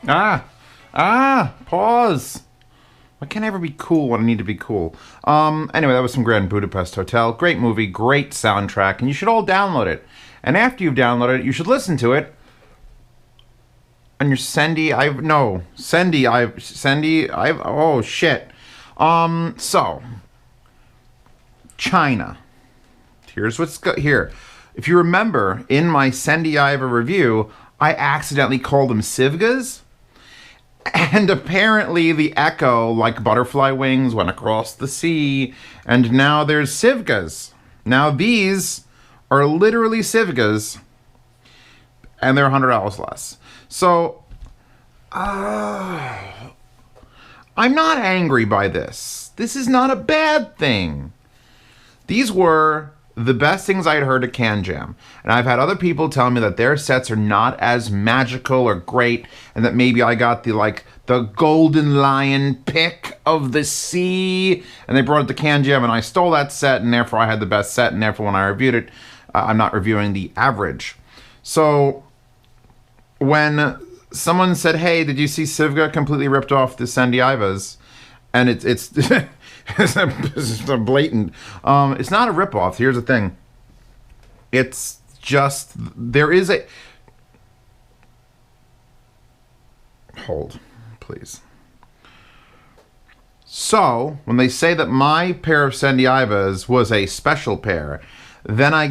Pause. I can't ever be cool when I need to be cool. Anyway, that was some Grand Budapest Hotel. Great movie, great soundtrack, and you should all download it. And after you've downloaded it, you should listen to it on your oh shit. So, China. Here's what's here. If you remember, in my Sendiiva review, I accidentally called them SIVGAs. And apparently the echo, like butterfly wings, went across the sea. And now there's SIVGAs. Now these are literally SIVGAs. And they're $100 less. So, I'm not angry by this. This is not a bad thing. These were the best things I had heard at Can Jam. And I've had other people tell me that their sets are not as magical or great, and that maybe I got the golden lion pick of the sea, and they brought it to Can Jam, and I stole that set, and therefore I had the best set, and therefore when I reviewed it, I'm not reviewing the average. So when someone said, hey, did you see SIVGA completely ripped off the Sendiivas? And it's it's a blatant. It's not a ripoff. Here's the thing. It's just there is a hold, please. So when they say that my pair of Sendiivas was a special pair, then I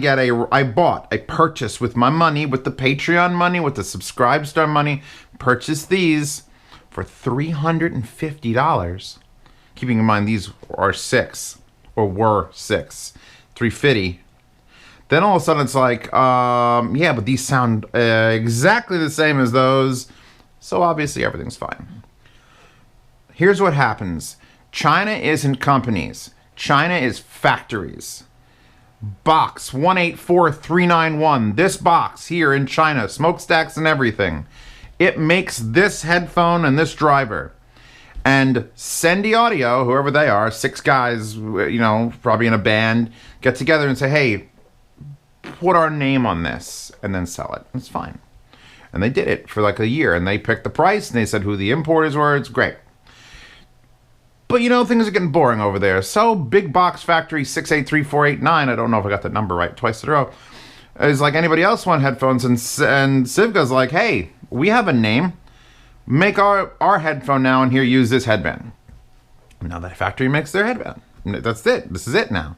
purchased with my money, with the Patreon money, with the Subscribestar money, purchased these for $350. Keeping in mind these are were six, $350. Then all of a sudden it's like, yeah, but these sound exactly the same as those, so obviously everything's fine. Here's what happens. China isn't companies. China is factories. Box 184391. This box here in China, smokestacks and everything. It makes this headphone and this driver. And Sendi Audio, whoever they are, 6 guys, probably in a band, get together and say, hey, put our name on this and then sell it. It's fine. And they did it for like a year, and they picked the price, and they said who the importers were. It's great. But, things are getting boring over there. So, Big Box Factory 683489, I don't know if I got the number right twice in a row, is like, anybody else want headphones? And SIVGA's like, hey, we have a name. Make our headphone now, and here, use this headband. Now that factory makes their headband. That's it. This is it now.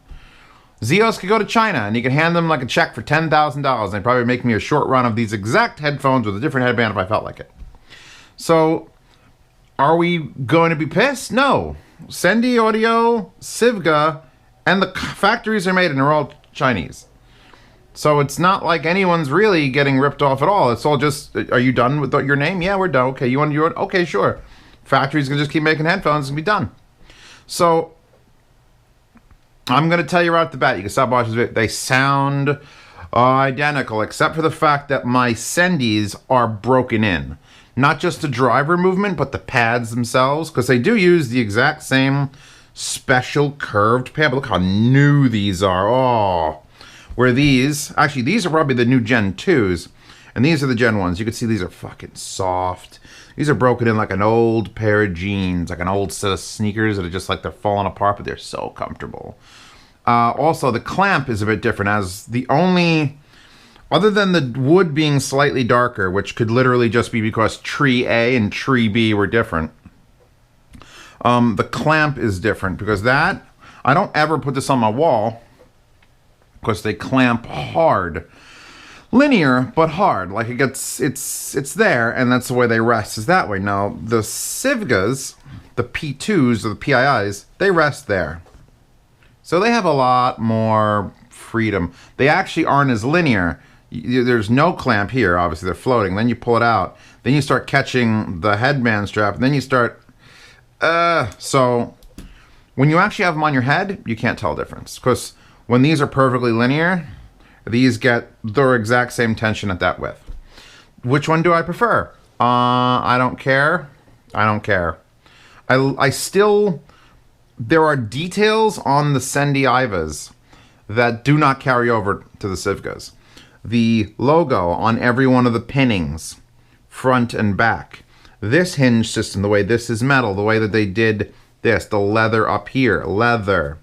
Zeos could go to China, and you could hand them like a check for $10,000. And they'd probably make me a short run of these exact headphones with a different headband if I felt like it. So, are we going to be pissed? No. Sendi Audio, SIVGA, and the factories are made, and they're all Chinese. So it's not like anyone's really getting ripped off at all. It's all just, are you done with your name? Yeah, we're done. Okay, you want your, okay, sure. Factories can just keep making headphones and be done. So I'm going to tell you right off the bat, you can stop watching this video. They sound identical, except for the fact that my Sendis are broken in. Not just the driver movement, but the pads themselves, because they do use the exact same special curved pad. But look how new these are. Oh. Where these are probably the new Gen 2s, and these are the Gen 1s. You can see these are fucking soft. These are broken in like an old pair of jeans, like an old set of sneakers that are just like they're falling apart, but they're so comfortable. Also, the clamp is a bit different, as the only, other than the wood being slightly darker, which could literally just be because tree A and tree B were different. The clamp is different because I don't ever put this on my wall, because they clamp hard. Linear, but hard. Like it's there, and that's the way they rest, is that way. Now, the SIVGAs, the P-IIs or the PIIs, they rest there. So they have a lot more freedom. They actually aren't as linear. There's no clamp here, obviously they're floating. Then you pull it out. Then you start catching the headband strap, and then you start, so when you actually have them on your head, you can't tell the difference. Because when these are perfectly linear, these get their exact same tension at that width. Which one do I prefer? I don't care. I don't care. I still, there are details on the Sendiivas that do not carry over to the SIVGAs. The logo on every one of the pinnings, front and back, this hinge system, the way this is metal, the way that they did this, the leather up here, leather.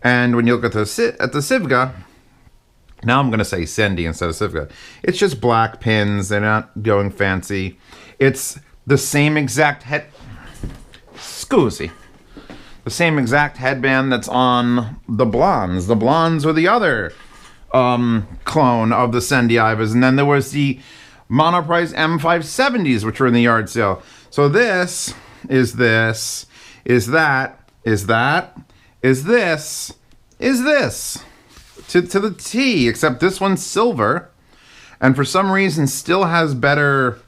And when you look at the SIVGA, now I'm going to say Sendy instead of SIVGA. It's just black pins. They're not going fancy. It's the same exact Scusi. The same exact headband that's on the Blondes. The Blondes were the other clone of the Sendy Ivas. And then there was the Monoprice M570s, which were in the yard sale. So this is this, is that, is that, is this, is this. To the T, except this one's silver. And for some reason still has better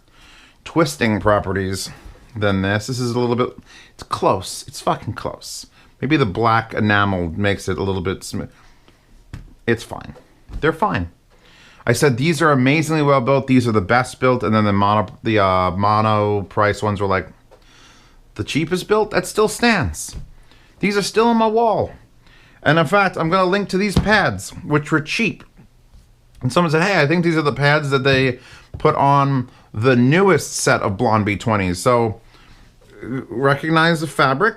twisting properties than this. This is a little bit, it's close. It's fucking close. Maybe the black enamel makes it a little bit smooth. It's fine. They're fine. I said these are amazingly well built. These are the best built. And then the mono price ones were like the cheapest built. That still stands. These are still on my wall. And in fact, I'm going to link to these pads, which were cheap. And someone said, hey, I think these are the pads that they put on the newest set of Blonde B-20s. So recognize the fabric,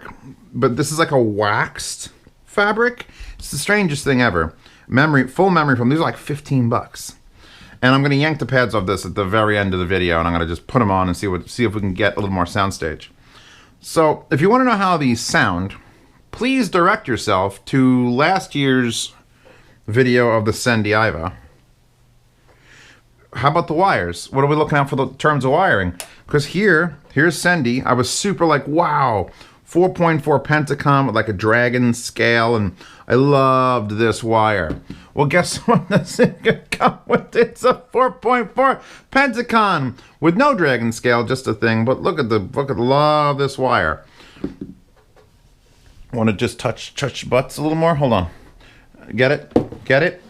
but this is like a waxed fabric. It's the strangest thing ever. Full memory foam. These are like 15 bucks. And I'm going to yank the pads off this at the very end of the video, and I'm going to just put them on and see if we can get a little more soundstage. So if you want to know how these sound, please direct yourself to last year's video of the Sendy Iva. How about the wires? What are we looking at for the terms of wiring? Because here's Sendy. I was super like, wow, 4.4 Pentacom with like a dragon scale, and I loved this wire. Well, guess what? The SIVGA come with? It's a 4.4 Pentacon with no dragon scale, just a thing. But look at the love of this wire. Want to just touch butts a little more? Hold on. Get it? Get it?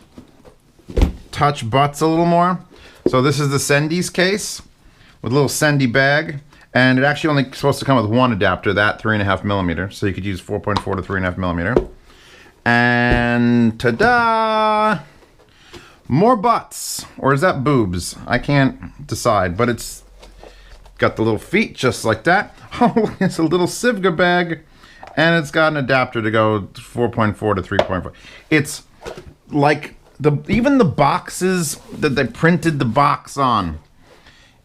Touch butts a little more. So this is the Sendy's case with a little Sendy bag. And it actually only supposed to come with one adapter, that 3.5 millimeter. So you could use 4.4 to 3.5 millimeter. And ta-da! More butts. Or is that boobs? I can't decide. But it's got the little feet just like that. Oh, it's a little SIVGA bag. And it's got an adapter to go 4.4 to 3.4. It's like even the boxes that they printed the box on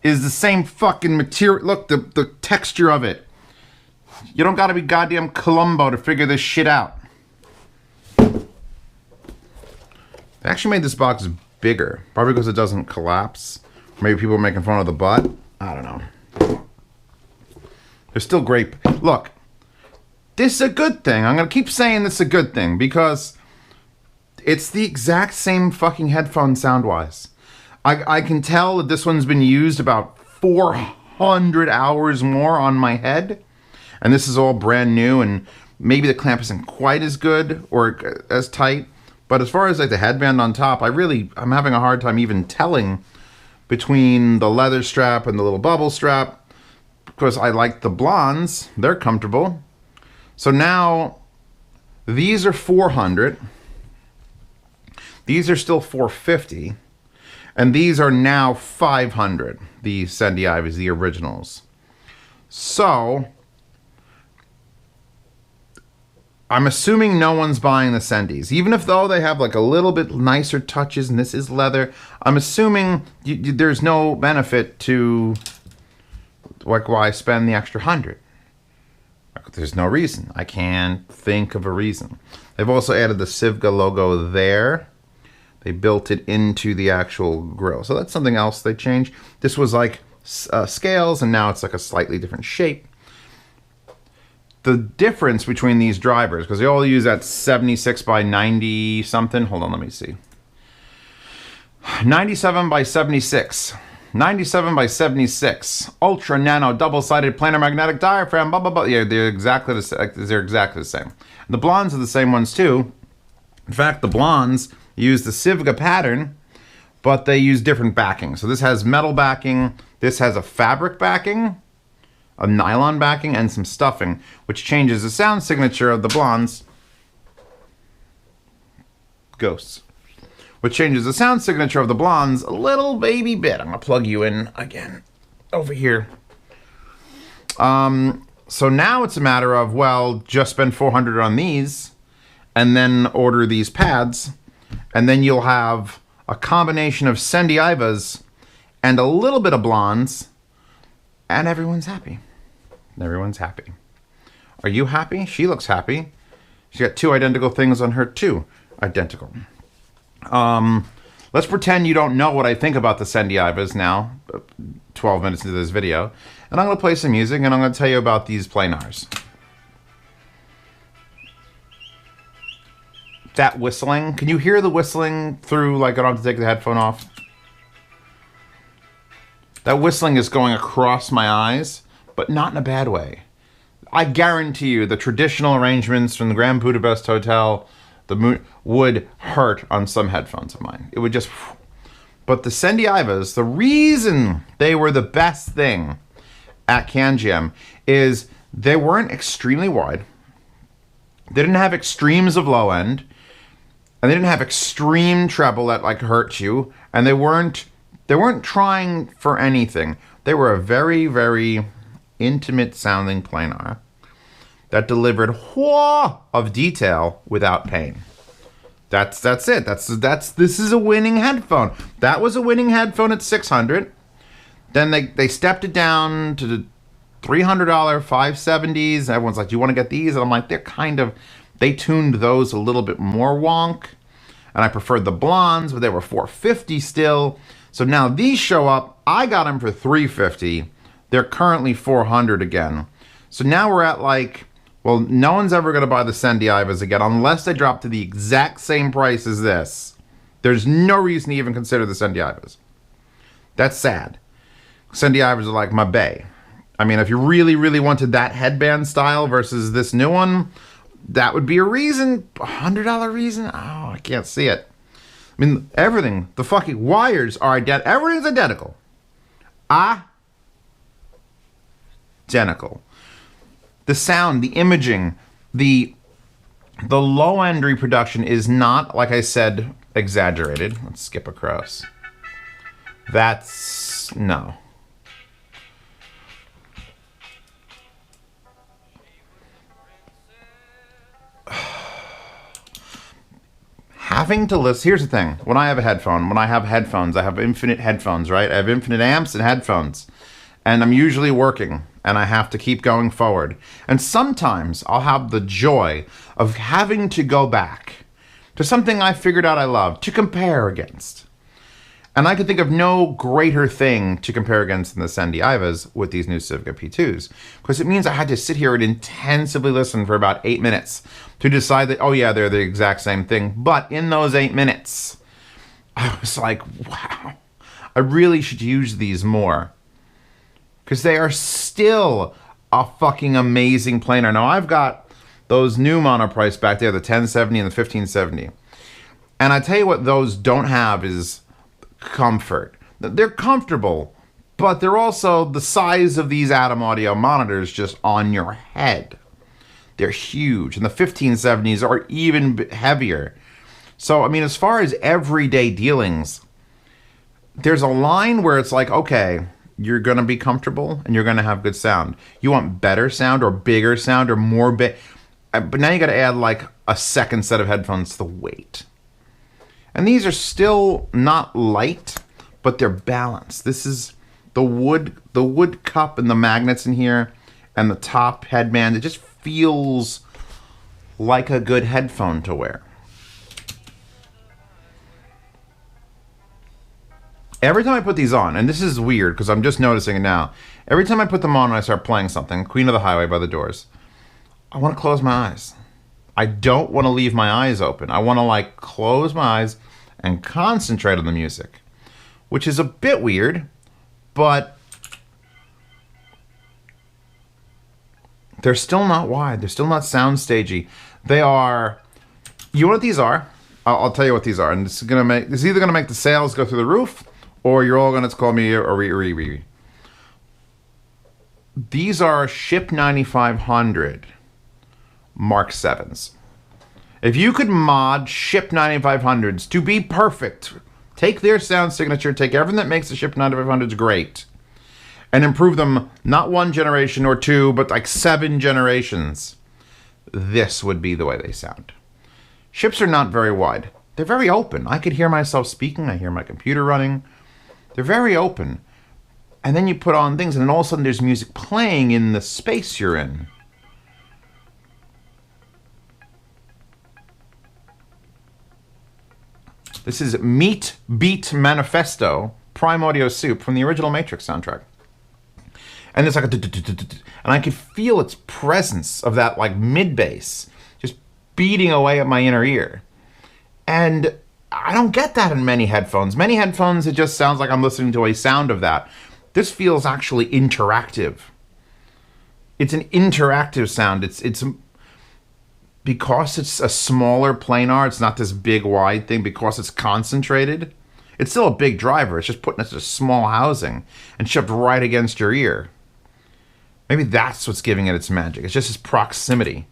is the same fucking material. Look, the texture of it. You don't gotta be goddamn Columbo to figure this shit out. They actually made this box bigger. Probably because it doesn't collapse. Maybe people are making fun of the butt. I don't know. They're still great. Look. This is a good thing. I'm going to keep saying this is a good thing because it's the exact same fucking headphone sound-wise. I can tell that this one's been used about 400 hours more on my head. And this is all brand new, and maybe the clamp isn't quite as good or as tight. But as far as like the headband on top, I'm having a hard time even telling between the leather strap and the little bubble strap. Because I like the Blondes. They're comfortable. So now, these are 400. These are still 450. And these are now 500. The Sendy Ivas, the originals. So, I'm assuming no one's buying the Sendys. Even if though they have like a little bit nicer touches and this is leather, I'm assuming there's no benefit to like why spend the extra 100. There's no reason. I can't think of a reason. They've also added the SIVGA logo there. They built it into the actual grill. So that's something else they changed. This was like scales, and now it's like a slightly different shape. The difference between these drivers, because they all use that 76 by 90 something. Hold on, let me see. 97 by 76. 97 by 76, ultra nano double-sided planar magnetic diaphragm, blah blah blah. Yeah, they're exactly the same. The Blondes are the same ones too. In fact, the Blondes use the SIVGA pattern, but they use different backing. So this has metal backing, this has a fabric backing, a nylon backing, and some stuffing, which changes the sound signature of the Blondes. Ghosts. Which changes the sound signature of the Blondes a little baby bit. I'm going to plug you in again over here. So now it's a matter of, well, just spend $400 on these and then order these pads. And then you'll have a combination of Sendiivas and a little bit of blondes. And everyone's happy. Everyone's happy. Are you happy? She looks happy. She's got two identical things on her too. Identical. Let's pretend you don't know what I think about the Sendiivas now, 12 minutes into this video. And I'm going to play some music and I'm going to tell you about these planars. That whistling, can you hear the whistling through, like I don't have to take the headphone off? That whistling is going across my eyes, but not in a bad way. I guarantee you the traditional arrangements from the Grand Budapest Hotel would hurt on some headphones of mine. It would just... But the Sendiivas, the reason they were the best thing at CanGM is they weren't extremely wide. They didn't have extremes of low end. And they didn't have extreme treble that like hurt you. And they weren't trying for anything. They were a very, very intimate sounding planar that delivered whoa of detail without pain. That's it. This is a winning headphone. That was a winning headphone at $600. Then they stepped it down to the $300 570s. Everyone's like, do you want to get these? And I'm like, they tuned those a little bit more wonk. And I preferred the blondes, but they were $450 still. So now these show up. I got them for $350. They're currently $400 again. So now we're at like, well, no one's ever going to buy the Sendiivas again unless they drop to the exact same price as this. There's no reason to even consider the Sendiivas. That's sad. Sendiivas are like my bae. I mean, if you really, really wanted that headband style versus this new one, that would be a reason. $100 reason? Oh, I can't see it. I mean, everything. The fucking wires are identical. Everything's identical. Identical. The sound, the imaging, the low-end reproduction is not, like I said, exaggerated. Let's skip across. That's... no. Having to listen... Here's the thing. When I have headphones, I have infinite headphones, right? I have infinite amps and headphones. And I'm usually working. And I have to keep going forward. And sometimes I'll have the joy of having to go back to something I figured out I love to compare against. And I could think of no greater thing to compare against than the Sendiivas with these new SIVGA P-IIs. Because it means I had to sit here and intensively listen for about 8 minutes to decide that, oh yeah, they're the exact same thing. But in those 8 minutes, I was like, wow, I really should use these more. Because they are still a fucking amazing planar. Now, I've got those new monoprice back there, the 1070 and the 1570. And I tell you what those don't have is comfort. They're comfortable, but they're also the size of these Atom Audio monitors just on your head. They're huge. And the 1570s are even heavier. So, I mean, as far as everyday dealings, there's a line where it's like, okay... You're going to be comfortable and you're going to have good sound. You want better sound or bigger sound or more but now you got to add like a second set of headphones to the weight. And these are still not light, but they're balanced. This is the wood cup and the magnets in here and the top headband. It just feels like a good headphone to wear. Every time I put these on, and this is weird because I'm just noticing it now. Every time I put them on and I start playing something, Queen of the Highway by the Doors, I want to close my eyes. I don't want to leave my eyes open. I want to like close my eyes and concentrate on the music, which is a bit weird, but they're still not wide. They're still not sound stagey. They are, you know what these are? I'll tell you what these are. And this is either going to make the sales go through the roof, or you're all going to call me a These are Ship 9500 Mark 7s. If you could mod Ship 9500s to be perfect, take their sound signature, take everything that makes the Ship 9500s great, and improve them not one generation or two, but like 7 generations, this would be the way they sound. Ships are not very wide. They're very open. I could hear myself speaking. I hear my computer running. They're very open. And then you put on things, and then all of a sudden there's music playing in the space you're in. This is Meat Beat Manifesto, Prime Audio Soup from the original Matrix soundtrack. And there's like a... And I could feel its presence of that like mid-bass just beating away at my inner ear. And I don't get that in many headphones. Many headphones, it just sounds like I'm listening to a sound of that. This feels actually interactive. It's an interactive sound. It's because it's a smaller planar, it's not this big wide thing, because it's concentrated. It's still a big driver. It's just putting it in a small housing and shoved right against your ear. Maybe that's what's giving it its magic. It's just its proximity.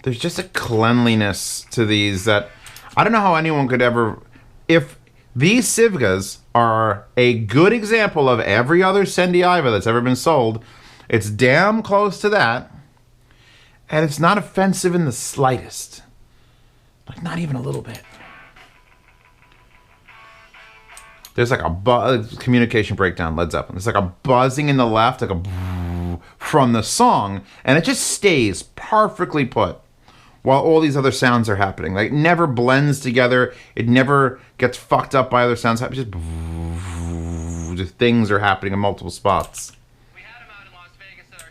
There's just a cleanliness to these that I don't know how anyone could ever... If these SIVGAs are a good example of every other SIVGA that's ever been sold, it's damn close to that. And it's not offensive in the slightest. Like, not even a little bit. There's like a communication breakdown, Led Zeppelin. There's like a buzzing in the left, like a from the song, and it just stays perfectly put while all these other sounds are happening. Like, it never blends together. It never gets fucked up by other sounds. Just things are happening in multiple spots. We had him out in Las Vegas at our...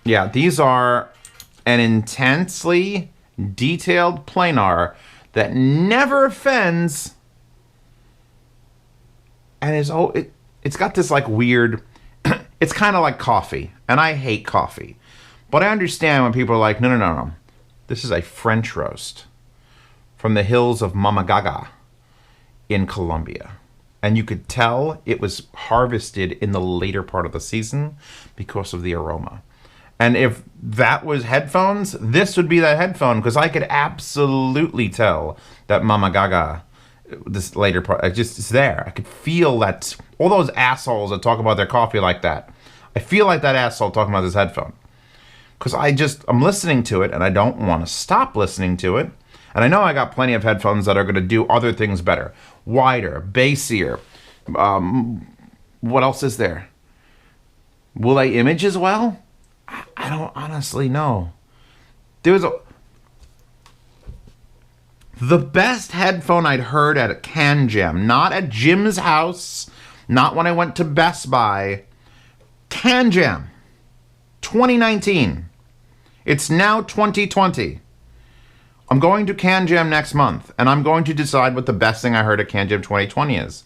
Yeah, these are an intensely detailed planar that never offends, and it's got this like weird... It's kind of like coffee, and I hate coffee. But I understand when people are like, no. This is a French roast from the hills of Mamagaga in Colombia. And you could tell it was harvested in the later part of the season because of the aroma. And if that was headphones, this would be that headphone, because I could absolutely tell that Mamagaga, this later part, it's there. I could feel that. All those assholes that talk about their coffee like that, I feel like that asshole talking about this headphone. Because I'm listening to it, and I don't want to stop listening to it. And I know I got plenty of headphones that are going to do other things better. Wider, bassier. What else is there? Will they image as well? I don't honestly know. The best headphone I'd heard at a Can Jam, not at Jim's house, not when I went to Best Buy. Can Jam, 2019. It's now 2020. I'm going to Can Jam next month, and I'm going to decide what the best thing I heard at Can Jam 2020 is.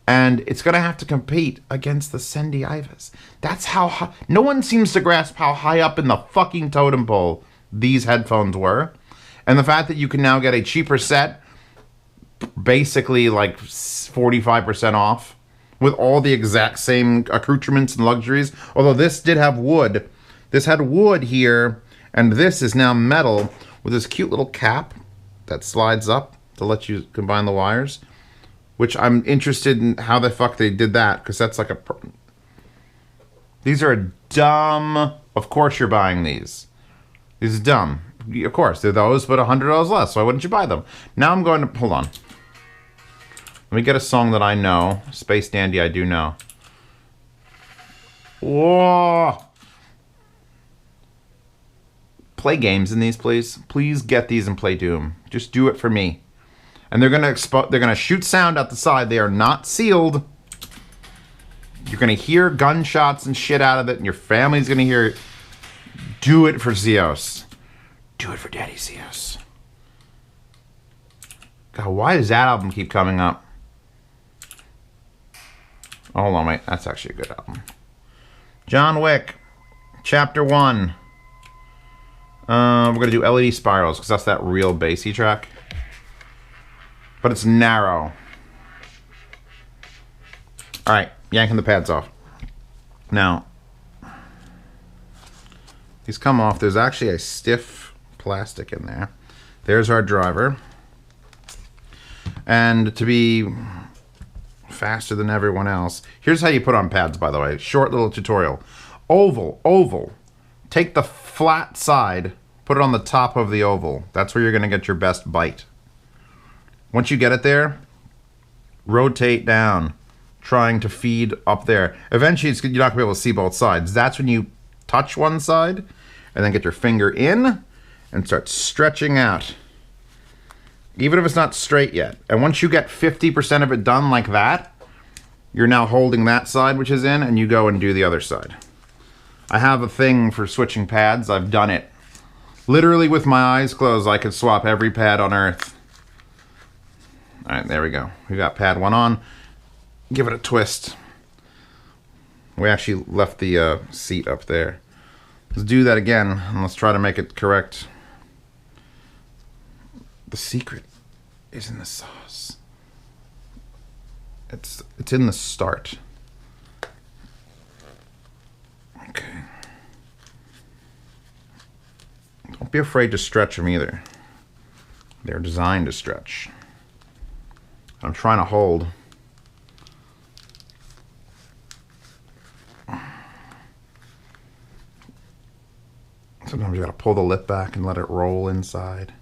And it's going to have to compete against the SIVGAs. That's how high... No one seems to grasp how high up in the fucking totem pole these headphones were. And the fact that you can now get a cheaper set, basically like 45% off, with all the exact same accoutrements and luxuries. Although this did have wood. This had wood here, and this is now metal with this cute little cap that slides up to let you combine the wires. Which I'm interested in how the fuck they did that, because that's like a... These are dumb... Of course you're buying these. These are dumb. Of course, they're those, but $100 less. Why wouldn't you buy them? Now I'm going to... Hold on. Let me get a song that I know. Space Dandy I do know. Whoa! Play games in these, please. Please get these and play Doom. Just do it for me. And they're gonna shoot sound out the side. They are not sealed. You're gonna hear gunshots and shit out of it, and your family's gonna hear it. Do it for Zeos. Do it for Daddy Zeos. God, why does that album keep coming up? Oh, hold on, wait. That's actually a good album. John Wick, Chapter 1. We're gonna do LED Spirals, because that's that real bassy track. But it's narrow. Alright, yanking the pads off. Now, these come off. There's actually a stiff plastic in there. There's our driver. And to be faster than everyone else, here's how you put on pads, by the way. Short little tutorial. Oval, oval. Take the flat side, put it on the top of the oval. That's where you're going to get your best bite. Once you get it there, rotate down, trying to feed up there. Eventually, you're not going to be able to see both sides. That's when you touch one side, and then get your finger in, and start stretching out. Even if it's not straight yet. And once you get 50% of it done like that, you're now holding that side, which is in, and you go and do the other side. I have a thing for switching pads. I've done it. Literally with my eyes closed, I could swap every pad on Earth. All right, there we go. We got pad 1 on. Give it a twist. We actually left the seat up there. Let's do that again, and let's try to make it correct. The secret is in the sauce. It's in the start. Okay. Don't be afraid to stretch them either. They're designed to stretch. I'm trying to hold. Sometimes you gotta pull the lip back and let it roll inside.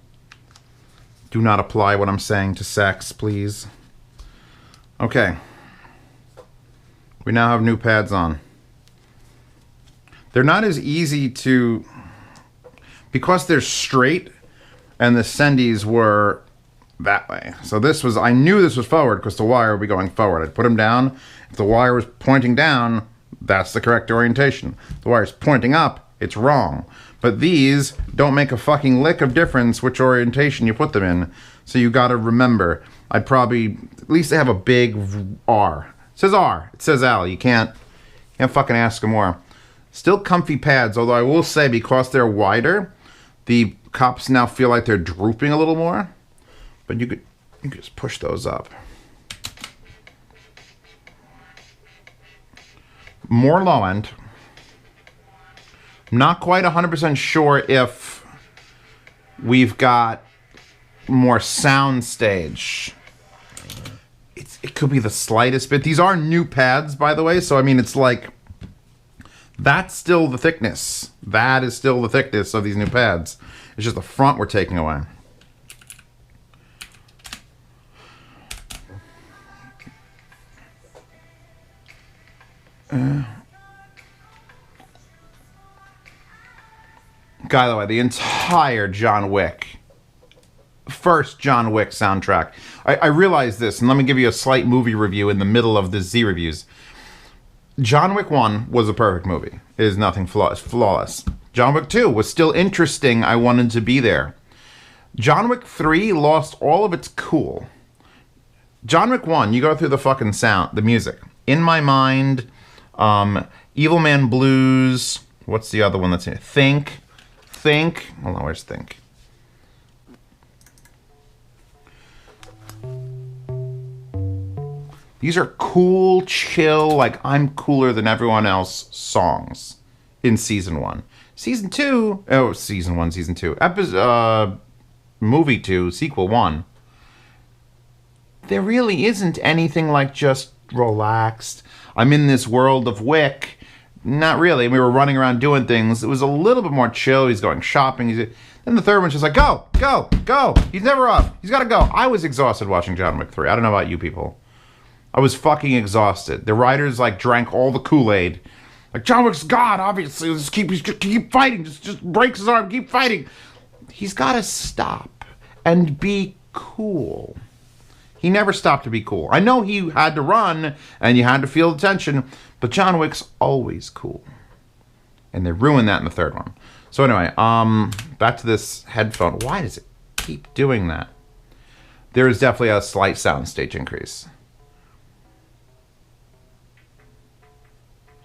Do not apply what I'm saying to sex, please. Okay. We now have new pads on. They're not as easy to... Because they're straight, and the Sendies were that way. So this was... I knew this was forward because the wire would be going forward. I'd put them down. If the wire was pointing down, that's the correct orientation. If the wire's pointing up, it's wrong. But these don't make a fucking lick of difference which orientation you put them in. So you gotta remember, I'd probably, at least they have a big R. It says R, it says L. You can't fucking ask for more. Still comfy pads, although I will say because they're wider, the cups now feel like they're drooping a little more. But you could just push those up. More low end. Not quite 100% sure if we've got more sound stage. It could be the slightest bit. These are new pads, by the way, so I mean, it's like, that's still the thickness. That is still the thickness of these new pads. It's just the front we're taking away. By the way, the entire John Wick, first John Wick soundtrack. I realized this, and let me give you a slight movie review in the middle of the Z reviews. John Wick 1 was a perfect movie. It is nothing flawless. John Wick 2 was still interesting. I wanted to be there. John Wick 3 lost all of its cool. John Wick 1, you go through the fucking sound, the music. In My Mind, Evil Man Blues, what's the other one that's in it? Think. Hold on, where's Think? These are cool, chill, like I'm cooler than everyone else songs in season 1. Season 2, oh, season 1, season 2. Movie 2, sequel 1. There really isn't anything like just relaxed. I'm in this world of Wick. Not really. We were running around doing things. It was a little bit more chill. He's going shopping. Then the third one's just like, go, go, go. He's never off. He's got to go. I was exhausted watching John Wick 3. I don't know about you people. I was fucking exhausted. The writers like drank all the Kool-Aid. Like, John Wick's God, obviously. Just keep fighting. Just breaks his arm. Keep fighting. He's got to stop and be cool. He never stopped to be cool. I know he had to run and you had to feel the tension, but John Wick's always cool. And they ruined that in the third one. So anyway, back to this headphone. Why does it keep doing that? There is definitely a slight soundstage increase.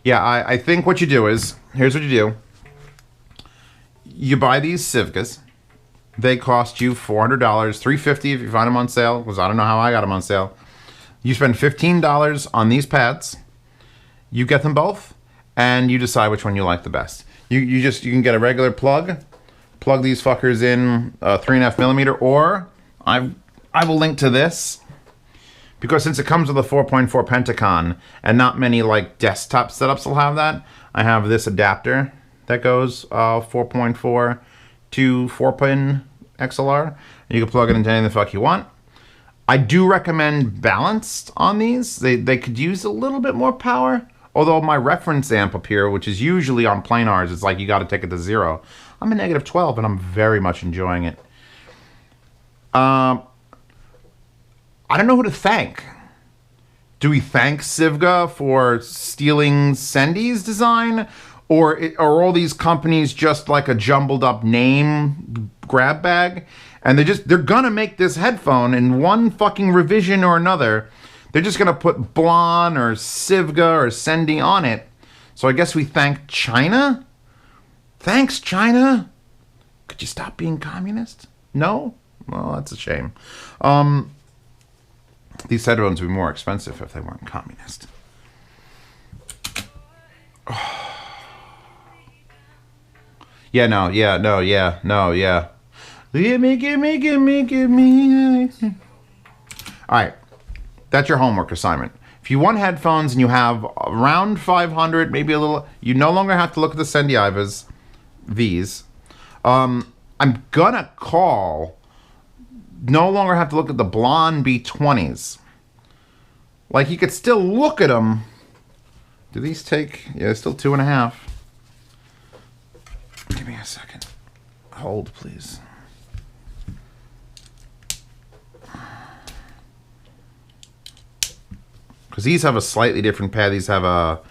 Yeah, I think what you do is, here's what you do. You buy these SIVGAs. They cost you $400, $350 if you find them on sale, because I don't know how I got them on sale. You spend $15 on these pads. You get them both, and you decide which one you like the best. You can get a regular plug plug these fuckers in 3.5mm, or I will link to this, because since it comes with a 4.4 Pentacon, and not many like desktop setups will have that, I have this adapter that goes 4.4 to 4-pin XLR. You can plug it into anything the fuck you want. I do recommend balanced on these. They could use a little bit more power. Although my reference amp up here, which is usually on planars, it's like you got to take it to 0. I'm a -12 and I'm very much enjoying it. I don't know who to thank. Do we thank SIVGA for stealing Sendi's design? Or are all these companies just like a jumbled up name grab bag? And they're gonna make this headphone in one fucking revision or another. They're just gonna put Blon or SIVGA or Sendi on it. So I guess we thank China? Thanks, China. Could you stop being communist? No? Well, that's a shame. These headphones would be more expensive if they weren't communist. Yeah. Give me. All right. That's your homework assignment. If you want headphones and you have around 500, maybe a little, you no longer have to look at the Sendi Ivas V's. I'm gonna no longer have to look at the Blonde B20s. Like, you could still look at them. Do these take, yeah, still 2.5. Give me a second. Hold, please. Because these have a slightly different pad. These have a,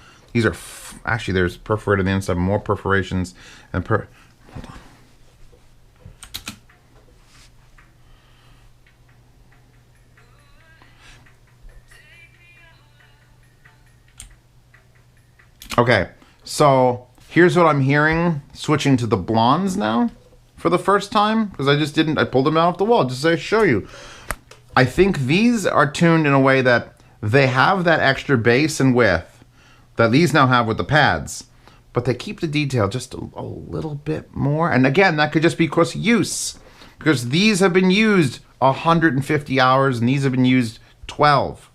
actually there's perforated on the inside, more perforations and hold on. Okay, so here's what I'm hearing, switching to the Blondes now for the first time, because I pulled them out off the wall just to show you. I think these are tuned in a way that they have that extra bass and width that these now have with the pads, but they keep the detail just a little bit more. And again, that could just be because of use, because these have been used 150 hours and these have been used 12.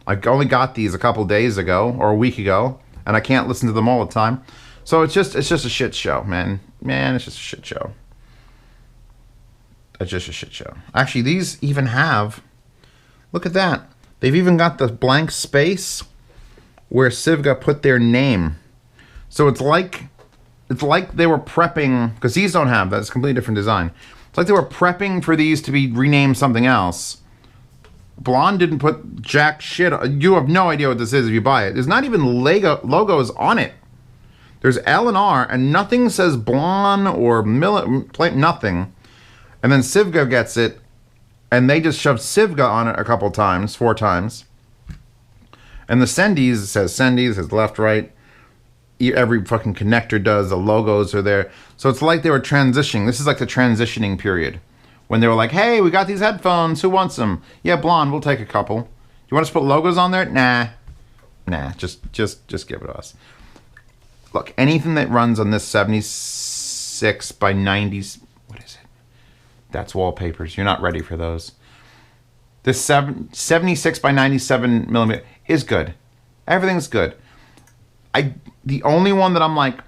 I only got these a couple days ago or a week ago, and I can't listen to them all the time. So it's just a shit show, man. It's just a shit show. It's just a shit show. Actually, these even have, look at that. They've even got the blank space where SIVGA put their name. So it's like they were prepping, because these don't have that. It's a completely different design. It's like they were prepping for these to be renamed something else. Blonde didn't put jack shit. You have no idea what this is if you buy it. There's not even logos on it. There's L and R, and nothing says Blonde or nothing. And then SIVGA gets it, and they just shoved SIVGA on it a couple times, 4 times. And the Sendis, it says Sendi, it says left, right. Every fucking connector does. The logos are there. So it's like they were transitioning. This is like the transitioning period. When they were like, hey, we got these headphones. Who wants them? Yeah, Blonde, we'll take a couple. You want us to put logos on there? Nah, just give it to us. Look, anything that runs on this 76 by 90s, what is it? That's wallpapers. You're not ready for those. This 76 by 97 millimeter is good. Everything's good. The only one that I'm like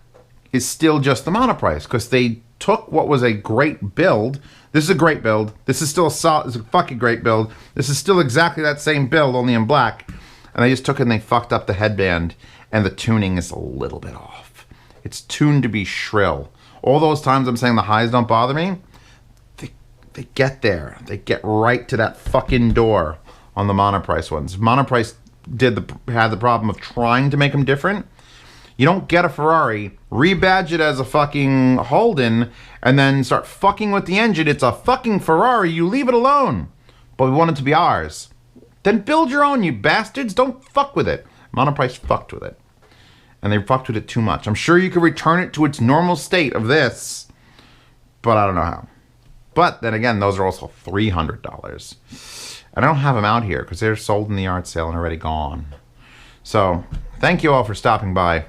is still just the monoprice, because they took what was a great build. This is a great build. This is still it's a fucking great build. This is still exactly that same build, only in black. And they just took it and they fucked up the headband, and the tuning is a little bit off. It's tuned to be shrill. All those times I'm saying the highs don't bother me, they get there. They get right to that fucking door on the monoprice ones. Monoprice had the problem of trying to make them different. You don't get a Ferrari, rebadge it as a fucking Holden, and then start fucking with the engine. It's a fucking Ferrari. You leave it alone. But we want it to be ours. Then build your own, you bastards. Don't fuck with it. Monoprice fucked with it. And they fucked with it too much. I'm sure you could return it to its normal state of this, but I don't know how. But then again, those are also $300. And I don't have them out here because they're sold in the yard sale and already gone. So thank you all for stopping by.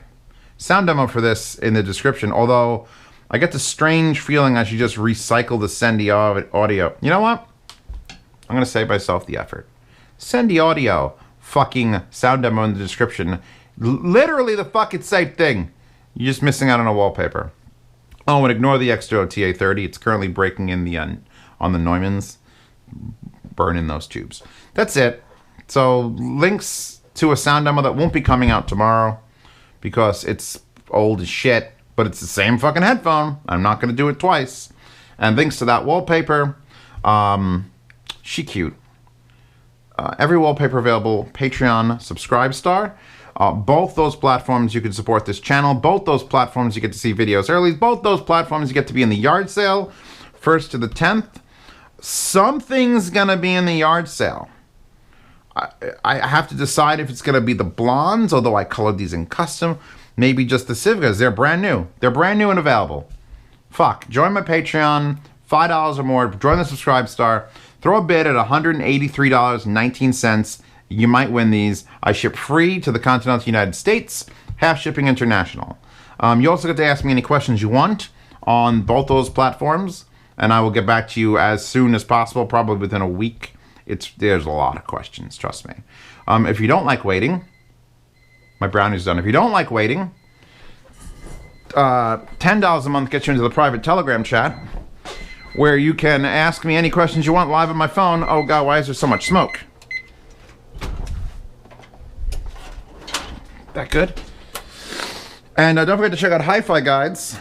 Sound demo for this in the description, although I get the strange feeling I should just recycle the Sendy audio. You know what? I'm going to save myself the effort. Sendy audio. Fucking sound demo in the description. Literally the fucking same thing. You're just missing out on a wallpaper. Oh, and ignore the X-Duo TA30. It's currently breaking in the on the Neumanns. Burn in those tubes. That's it. So links to a sound demo that won't be coming out tomorrow because it's old as shit, but it's the same fucking headphone. I'm not going to do it twice. And links to that wallpaper. She cute. Every wallpaper available. Patreon, Subscribe Star. Both those platforms you can support this channel. Both those platforms you get to see videos early. Both those platforms you get to be in the yard sale 1st to the 10th. Something's gonna be in the yard sale. I have to decide if it's gonna be the blondes, although I colored these in custom. Maybe just the SIVGAs. They're brand new. They're brand new and available. Fuck. Join my Patreon. $5 or more. Join the Subscribe Star. Throw a bid at $183.19. You might win these. I ship free to the continental United States. Half shipping international. You also get to ask me any questions you want on both those platforms. And I will get back to you as soon as possible, probably within a week. There's a lot of questions, trust me. If you don't like waiting, my brownie's done. If you don't like waiting, $10 a month gets you into the private Telegram chat, where you can ask me any questions you want live on my phone. Oh God, why is there so much smoke? That good? And don't forget to check out Hi-Fi Guides.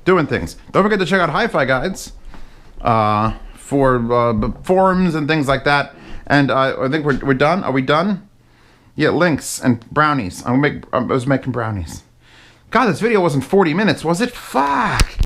Doing things. Don't forget to check out Hi-Fi Guides for forums and things like that. And I think we're done. Are we done? Yeah, links and brownies. I was making brownies. God, this video wasn't 40 minutes, was it? Fuck.